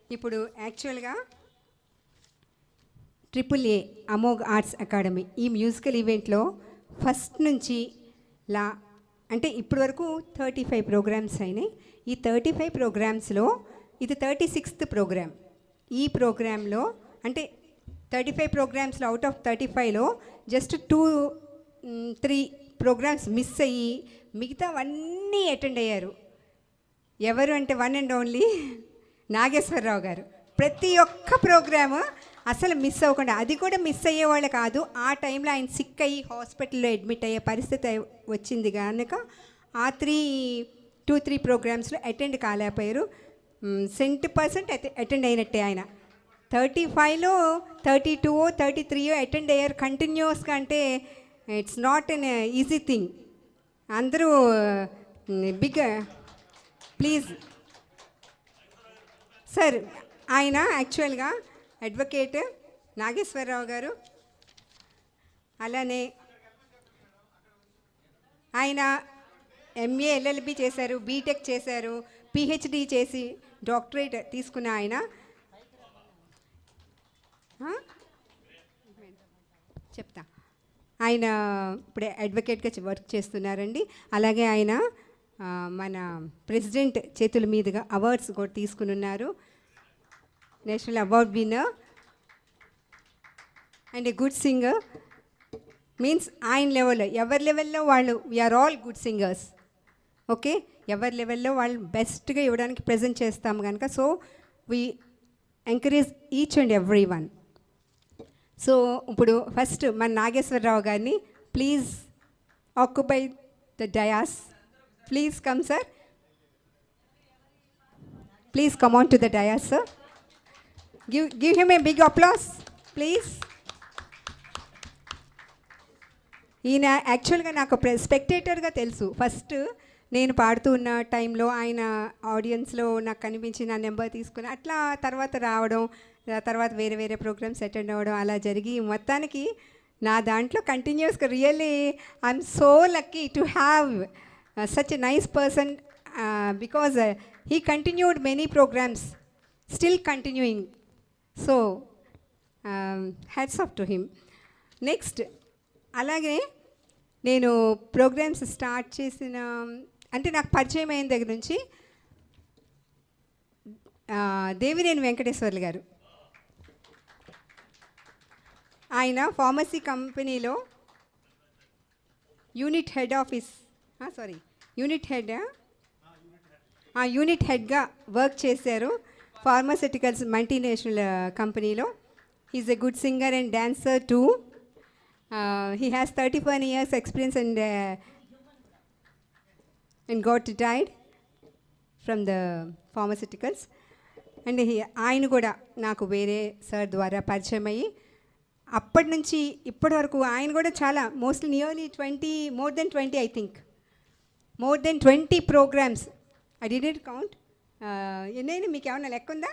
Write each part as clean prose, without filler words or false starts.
ఇప్పుడు యాక్చువల్గా AAA Amogh arts academy ఈ మ్యూజికల్ ఈవెంట్లో ఫస్ట్ నుంచి అంటే ఇప్పటి వరకు 35 ప్రోగ్రామ్స్ అయినాయి. ఈ 35 ప్రోగ్రామ్స్లో ఇది 36th ప్రోగ్రామ్. ఈ ప్రోగ్రాంలో అంటే 35 ప్రోగ్రామ్స్లో అవుట్ ఆఫ్ 35లో జస్ట్ 2-3 ప్రోగ్రామ్స్ మిస్ అయ్యి మిగతావన్నీ అటెండ్ అయ్యారు. ఎవరు అంటే వన్ అండ్ ఓన్లీ నాగేశ్వరరావు గారు. ప్రతి ఒక్క ప్రోగ్రాము అసలు మిస్ అవ్వకుండా, అది కూడా మిస్ అయ్యేవాళ్ళు కాదు. ఆ టైంలో ఆయన సిక్ అయ్యి హాస్పిటల్లో అడ్మిట్ అయ్యే పరిస్థితి వచ్చింది కనుక ఆ 2-3 ప్రోగ్రామ్స్లో అటెండ్ కాలేకపోయారు. 100% అటెండ్ అయినట్టే. ఆయన 35లో 32-33 అటెండ్ అయ్యారు కంటిన్యూస్గా. అంటే it's not an easy thing. అందరూ బిగ్ ప్లీజ్ సార్. ఆయన యాక్చువల్గా అడ్వకేట్ నాగేశ్వరరావు గారు. అలానే ఆయన MA LLB చేశారు, బీటెక్ చేశారు, PhD చేసి డాక్టరేట్ తీసుకున్న ఆయన. చెప్తా. ఆయన ఇప్పుడే అడ్వకేట్గా వర్క్ చేస్తున్నారండి. అలాగే ఆయన మన ప్రెసిడెంట్ చేతుల మీదుగా అవార్డ్స్ కూడా తీసుకుని ఉన్నారు. National award winner and a good singer. Means ఆయన లెవెల్లో, ఎవరి లెవెల్లో వాళ్ళు, we are all good singers. Okay, ఎవరి లెవెల్లో వాళ్ళు బెస్ట్గా ఇవ్వడానికి ప్రజెంట్ చేస్తాము కనుక so we encourage each and every one. సో ఇప్పుడు ఫస్ట్ మన నాగేశ్వరరావు గారిని please occupy the dais. Please come sir. Please come on to the dais sir. Give him a big applause, please. ఈయన యాక్చువల్గా నాకు స్పెక్టేటర్గా తెలుసు. ఫస్ట్ నేను పాడుతూ ఉన్న టైంలో ఆయన ఆడియన్స్లో నాకు కనిపించి నా నెంబర్ తీసుకుని అట్లా తర్వాత రావడం, తర్వాత వేరే వేరే ప్రోగ్రామ్స్ అటెండ్ అవ్వడం అలా జరిగి మొత్తానికి నా దాంట్లో కంటిన్యూస్గా really I'm so lucky to have such a nice person because he continued many programmes, still continuing. So hats off to him. Next అలాగే నేను ప్రోగ్రామ్స్ స్టార్ట్ చేసిన అంటే నాకు పరిచయం అయిన దగ్గర నుంచి దేవినేని వెంకటేశ్వర్లు గారు, ఆయన ఫార్మసీ కంపెనీలో యూనిట్ హెడ్గా వర్క్ చేశారు. ఫార్మాస్యూటికల్స్ మల్టీనేషనల్ కంపెనీలో. He is a good singer and dancer too. He has 31 years experience and got retired from the pharmaceuticals. And ఆయన కూడా నాకు వేరే సార్ ద్వారా పరిచయం అయ్యి అప్పటి నుంచి ఇప్పటి వరకు ఆయన కూడా చాలా mostly nearly more than 20 I think. More than 20 programs. I didn't count. ఎన్నైనా మీకు ఏమన్నా లెక్క ఉందా?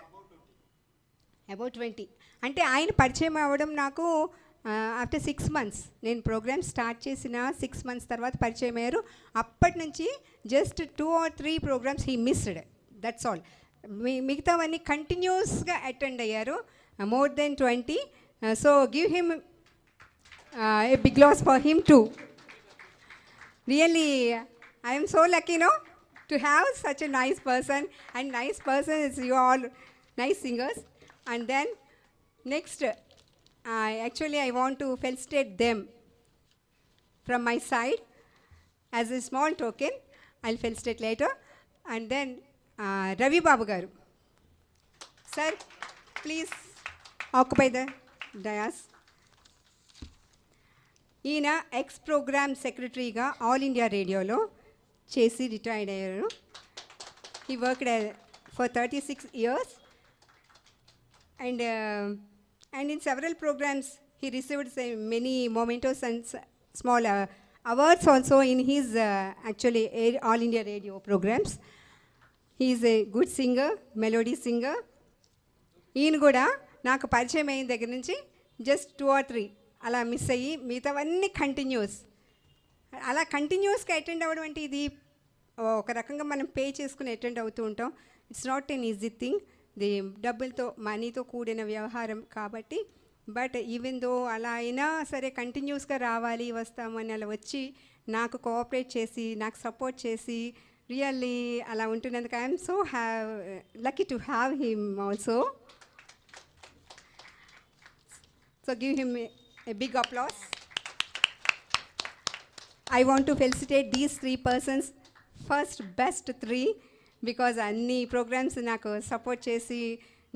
అబౌట్ 20. అంటే ఆయన పరిచయం అవ్వడం నాకు ఆఫ్టర్ 6 months. నేను ప్రోగ్రామ్ స్టార్ట్ చేసిన 6 months తర్వాత పరిచయం అయ్యారు. అప్పటి నుంచి just 2 or 3 programmes he missed, that's all. మిగతావన్నీ కంటిన్యూస్గా అటెండ్ అయ్యారు. More than 20. So give him a big applause for him too. Really I'm so lucky no to have such a nice person, and nice person is you all nice singers. And then next actually I want to felicitate them from my side as a small token. I'll felicitate later. And then Ravi Babu garu sir, please occupy the dais. ఈయన X programme సెక్రటరీగా all India రేడియోలో చేసి retired అయ్యారు. He worked for 36 years and in several programs he received many mementos and small awards also in his actually all India radio programs. He is a good singer, melody singer. ఈయన కూడా నాకు పరిచయం అయిన దగ్గర నుంచి just 2 or 3 అలా miss అయ్యి మిగతావన్నీ కంటిన్యూస్. అలా కంటిన్యూస్గా అటెండ్ అవ్వడం అంటే ఇది ఒక రకంగా మనం పే చేసుకుని అటెండ్ అవుతూ ఉంటాం. It's not an easy thing. The డబ్బులతో మనీతో కూడిన వ్యవహారం కాబట్టి, బట్ ఈవెన్ దో అలా అయినా సరే కంటిన్యూస్గా రావాలి వస్తామని అలా వచ్చి నాకు కోఆపరేట్ చేసి నాకు సపోర్ట్ చేసి రియల్లీ అలా ఉంటున్నందుకు I'm so lucky to have him also. So give him a big applause. I want to felicitate these 3 persons, first best 3, because అన్ని ప్రోగ్రామ్స్ నాకు సపోర్ట్ చేసి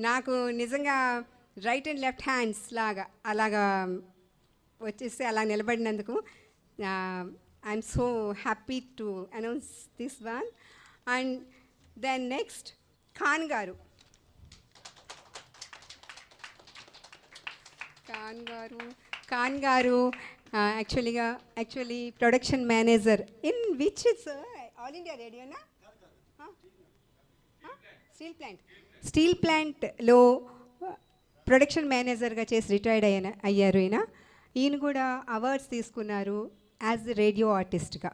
నాకు నిజంగా రైట్ అండ్ లెఫ్ట్ హ్యాండ్స్ లాగా అలాగా వచ్చేసి అలా నిలబడినందుకు I'm so happy to announce this one. And then next Khan garu. Khan garu actually production manager in which is All India రేడియోనా, స్టీల్ ప్లాంట్లో ప్రొడక్షన్ మేనేజర్గా చేసి రిటైర్డ్ అయ్యారు ఈయన కూడా అవార్డ్స్ తీసుకున్నారు యాజ్ రేడియో ఆర్టిస్ట్గా.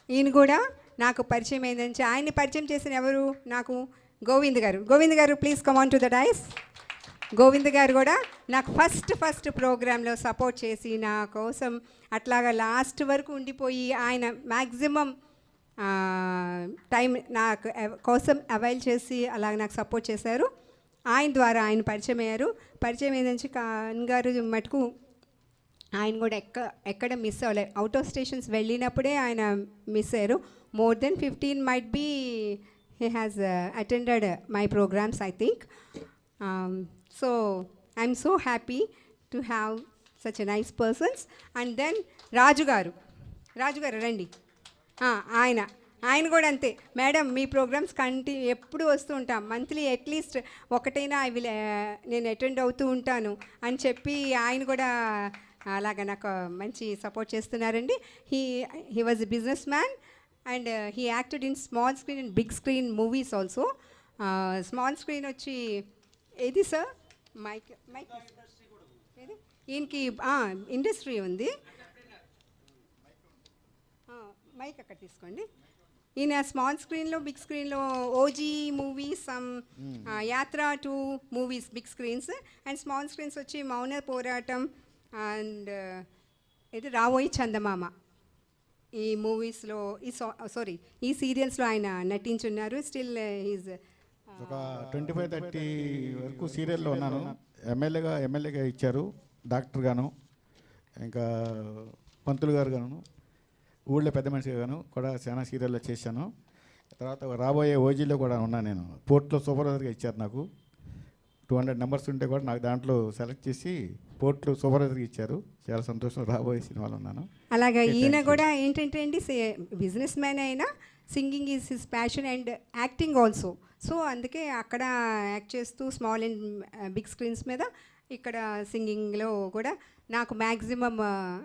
ఈయన కూడా నాకు పరిచయం అయిందని ఆయన్ని పరిచయం చేసిన ఎవరు నాకు గోవింద్ గారు please come on to the dais. Govind గారు కూడా నాకు ఫస్ట్ ప్రోగ్రాంలో సపోర్ట్ చేసి నా కోసం అట్లాగా లాస్ట్ వరకు ఉండిపోయి ఆయన మ్యాక్సిమం టైం నాకు కోసం అవైల్ చేసి అలాగ నాకు సపోర్ట్ చేశారు. ఆయన ద్వారా ఆయన పరిచయం అయ్యారు. పరిచయం ఏంటంటే ఖాన్ గారు మటుకు ఆయన కూడా ఎక్కడ మిస్ అవ్వలేదు. అవుట్ ఆఫ్ స్టేషన్స్ వెళ్ళినప్పుడే ఆయన మిస్ అయ్యారు. More than 15 might be he has attended my programs, I think. So I'm so happy to have such a nice persons. And then రాజు గారు రండి. ఆయన కూడా అంతే, మేడం మీ ప్రోగ్రామ్స్ ఎప్పుడు వస్తూ ఉంటాం, మంత్లీ అట్లీస్ట్ ఒకటైనా నేను అటెండ్ అవుతూ ఉంటాను అని చెప్పి ఆయన కూడా అలాగా నాకు మంచి సపోర్ట్ చేస్తున్నారండి. He was a business man and he acted in small screen and big screen movies also. Small screen వచ్చి ఏది సార్ మైక్ ఈయనకి ఇండస్ట్రీ ఉంది, మైక్ అక్కడ తీసుకోండి. ఈయన స్మాల్ స్క్రీన్లో బిగ్ స్క్రీన్లో OG movies, Yatra 2 movies big screens, and small screens వచ్చి మౌన పోరాటం అండ్ ఇది రావోయి చందమామ. ఈ మూవీస్లో ఈ సీరియల్స్లో ఆయన నటించున్నారు. స్టిల్ ఈజ్ ఒక 25-30 వరకు సీరియల్లో ఉన్నాను. ఎమ్మెల్యేగా ఇచ్చారు, డాక్టర్ గాను, ఇంకా పంతులు గారు గాను, ఊళ్ళో పెద్ద మనిషిగా గాను కూడా చాలా సీరియల్లో చేశాను. తర్వాత రాబోయే ఓజీలో కూడా ఉన్నాను నేను. పోర్ట్లో సూపర్వైజర్గా ఇచ్చారు నాకు. 200 నెంబర్స్ ఉంటే కూడా నాకు దాంట్లో సెలెక్ట్ చేసి పోర్ట్లో సూపర్వైజర్గా ఇచ్చారు. చాలా సంతోషం. రాబోయే సినిమాలో ఉన్నాను. అలాగా ఈయన కూడా ఏంటంటే అండి, బిజినెస్ మ్యాన్ అయినా singing is his passion and acting also. So అందుకే అక్కడ యాక్ట్ చేస్తూ స్మాల్ అండ్ బిగ్ స్క్రీన్స్ మీద ఇక్కడ సింగింగ్లో కూడా నాకు మ్యాక్సిమం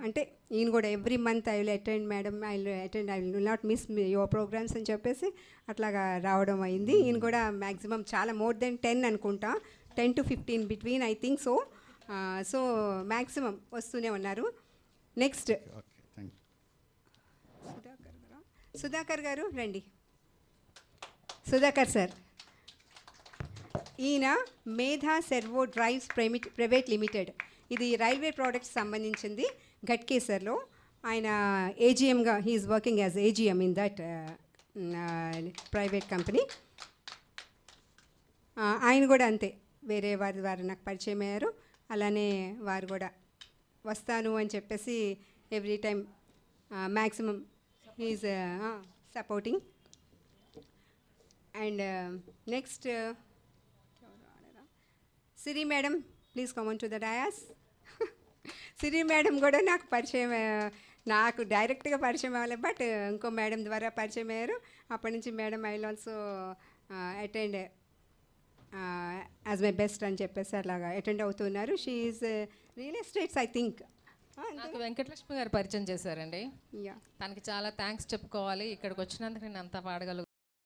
అంటే ఈయన కూడా every month I will attend madam, I will not miss your programmes అని చెప్పేసి అట్లాగా రావడం అయింది. ఈయన కూడా మ్యాక్సిమం చాలా మోర్ దెన్ 10 అనుకుంటా, 10 to 15 between I think so. So maximum వస్తూనే ఉన్నారు. నెక్స్ట్ సుధాకర్ గారు రండి. సుధాకర్ సార్, ఈయన Medha servo drives private limited, ఇది రైల్వే ప్రోడక్ట్స్ సంబంధించింది, ఘట్కేసర్లో. ఆయన ఏజిఎంగా he's working as AGM in that private company. ఆయన కూడా అంతే, వేరే వారు నాకు పరిచయం అయ్యారు. అలానే వారు కూడా వస్తాను అని చెప్పేసి every time maximum he's supporting. And next Siri madam, please come on to the dais. Siri madam కూడా నాకు పరిచయం, నాకు డైరెక్ట్గా పరిచయం అవ్వలేదు, బట్ ఇంకో మేడం ద్వారా పరిచయం అయ్యారు. అప్పటి నుంచి madam I will also attend as my best అని చెప్పేసి అలాగా అటెండ్ అవుతున్నారు. She is real estates I think. నాకు వెంకటలక్ష్మి గారు పరిచయం చేశారండి. తనకి చాలా థ్యాంక్స్ చెప్పుకోవాలి. ఇక్కడికి వచ్చినందుకు నేను అంతా పాడగలుగుతాను.